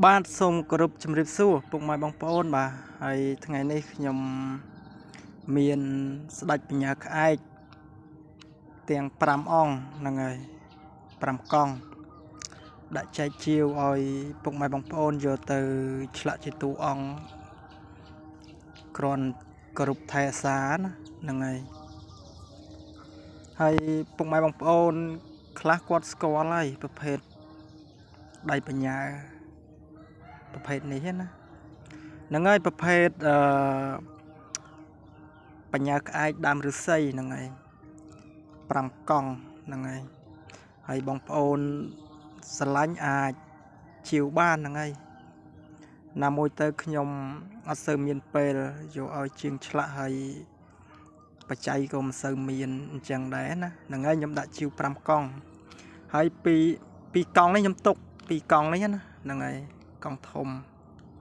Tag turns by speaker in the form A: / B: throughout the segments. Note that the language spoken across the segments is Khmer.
A: បាទសូមគោរពជំរាបសួរពុកម៉ែបងប្អូនបាទហើយថ្ងៃនេះខ្ញុំមានស្ដេចបញ្ញាក្អែកទាំង5អង្គហ្នឹងហើយ5កង់ដាក់ចែកជាវឲ្យពុកម៉ែបងប្អូនយកទៅឆ្លាក់ជាតួអង្គគ្រាន់គោរពថែអាសាណាហ្នឹងហើយពុកម៉ែបងប្អូនខ្លះគាត់ស្គាល់ហើយប្រភេទដៃបញ្ញាប្រភេទនេះណាហ្នឹងហើយប្រភេទបញ្ញាក្អែកដើមឫស្សីហ្នឹងហើយ5កង់ហ្នឹងហើយបងប្អូនស្រឡាញ់អាចជាវបានហ្នឹងហើយណាមួយទៅខ្ញុំអត់សូវមានពេលយកឲ្យជាងឆ្លាក់ហើយបច្ច័យក៏មិនសូវមានអញ្ចឹងដែរណាហ្នឹងហើយខ្ញុំដាក់ជាវ5កង់ហើយពីកង់នេះខ្ញុំទុក2កង់នេះណាហ្នឹងហើយកង់ធំ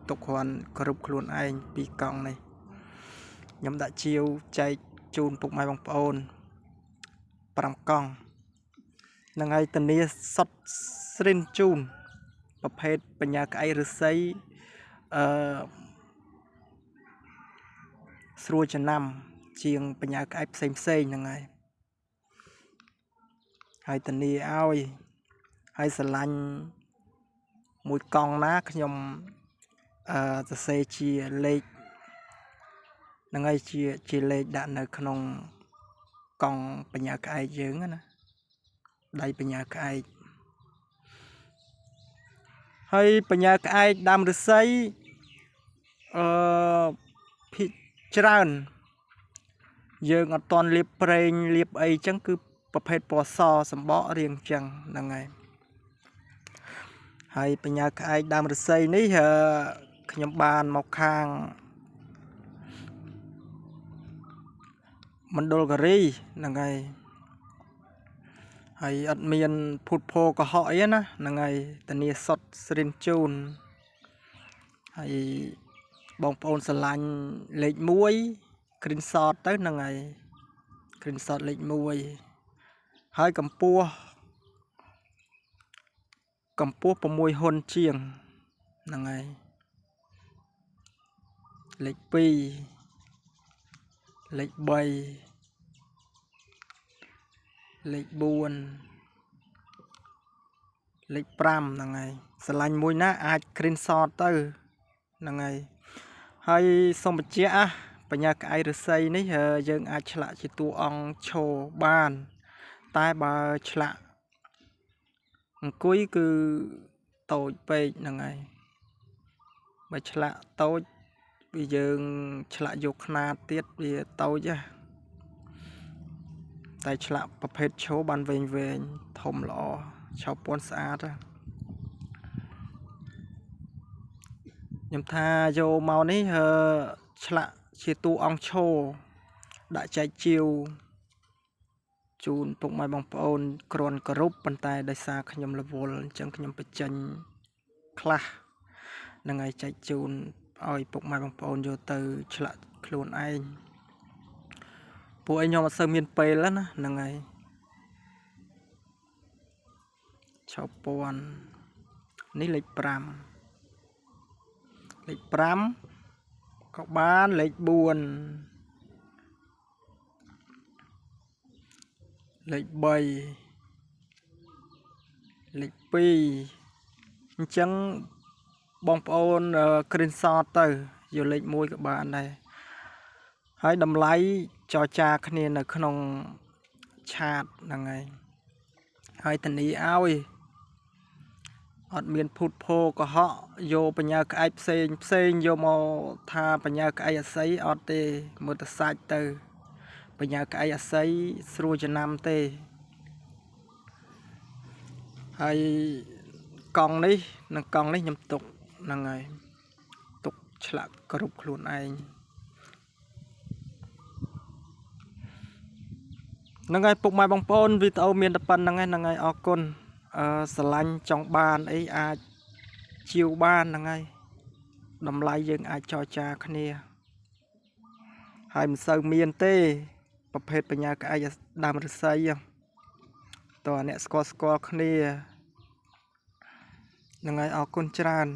A: ទុកគ្រាន់គ្រប់ខ្លួនឯង2កង់នេះខ្ញុំដាក់ជាវចែកជូនពុកម៉ែបងប្អូន5កង់ហ្នឹងហើយធានាសុតស្រិនជូនប្រភេទបញ្ញាក្អែកឫស្សីស្រួលចំណាំជាងបញ្ញាក្អែកផ្សេងហ្នឹងហើយធានាឲ្យហើយស្រឡាញ់មួយកង់ណាខ្ញុំសរសេរជាលេខហ្នឹងហើយជាលេខដាក់នៅក្នុងកង់បញ្ញាក្អែកយើងណាដៃបញ្ញាក្អែកហើយបញ្ញាក្អែកដើមឫស្សីភាគច្រើនយើងអត់តន់លាបប្រេងលាបអីចឹងគឺប្រភេទពណ៌សសម្បករាងចឹងហ្នឹងហើយបញ្ញាក្អែកដើមឫស្សីនេះខ្ញុំបានមកខាងមណ្ឌលគិរីហ្នឹងហើយអត់មានភូតភរកុហកអីណាហ្នឹងហើយធានាសុតស្រិនជូនហើយបងប្អូនស្រឡាញ់លេខ1 screen shot ទៅហ្នឹងហើយ screen shot លេខ1ហើយកម្ពស់6ហ៊ុនជាងហ្នឹងហើយលេខ2លេខ3លេខ4លេខ5ហ្នឹងហើយស្រឡាញ់មួយណាអាច screen shot ទៅហ្នឹងហើយសូមបញ្ជាក់បញ្ញាក្អែកឫស្សីនេះយើងអាចឆ្លាក់ជាតួអង្គឈរបានតែបើឆ្លាក់អង្គុយគឺតូចពេកហ្នឹងហើយបើឆ្លាក់តូចវាយើងឆ្លាក់យកខ្នាតទៀតវាតូចតែឆ្លាក់ប្រភេទឈរបានវែងធំល្អឆោពពណ៌ស្អាតខ្ញុំថាយកមកនេះឆ្លាក់ជាតួអង្គឈរដាក់ចែកជាវជូនពុកម៉ែបងប្អូនគ្រាន់គោរពប៉ុន្តែដោយសារខ្ញុំរវល់អញ្ចឹងខ្ញុំបញ្ចេញខ្លះនឹងឲ្យចែកជូនឲ្យពុកម៉ែបងប្អូនយកទៅឆ្លាក់ខ្លួនឯងពួកឯងខ្ញុំអត់សូវមានពេលណាហ្នឹងហើយឆោពណ៌នេះលេខ5ក៏បានលេខ4លេខ3លេខ2អញ្ចឹងបងប្អូនscreen shot ទៅយកលេខ1ក៏បានដែរហើយតម្លៃចរចាគ្នានៅក្នុងឆាតហ្នឹងហើយធានាឲ្យអត់មានភូតភរកុហកយកបញ្ញាក្អែកផ្សេងយកមកថាបញ្ញាក្អែកអាស័យអត់ទេមើលទៅសាច់ទៅបញ្ញាក្អែកអាស័យស្រួលចំណាំទេហើយកង់នេះនិងកង់នេះខ្ញុំទុកហ្នឹងហើយទុកឆ្លាក់គ្រប់ខ្លួនឯងហ្នឹងហើយពុកម៉ែបងប្អូនវីដេអូមានតែប៉ុណ្្នឹងហើយអរគុណស្រឡាញ់ចង់បានអីអាចជាវបានហ្នឹងហើយតម្លៃយើងអាចចរចាគ្នាហើយមិនសូវមានទេប្រភេទបញ្ញាក្អែកដើមឫស្សីតើអ្នកស្គាល់គ្នាហ្នឹងហើយអរគុណច្រើន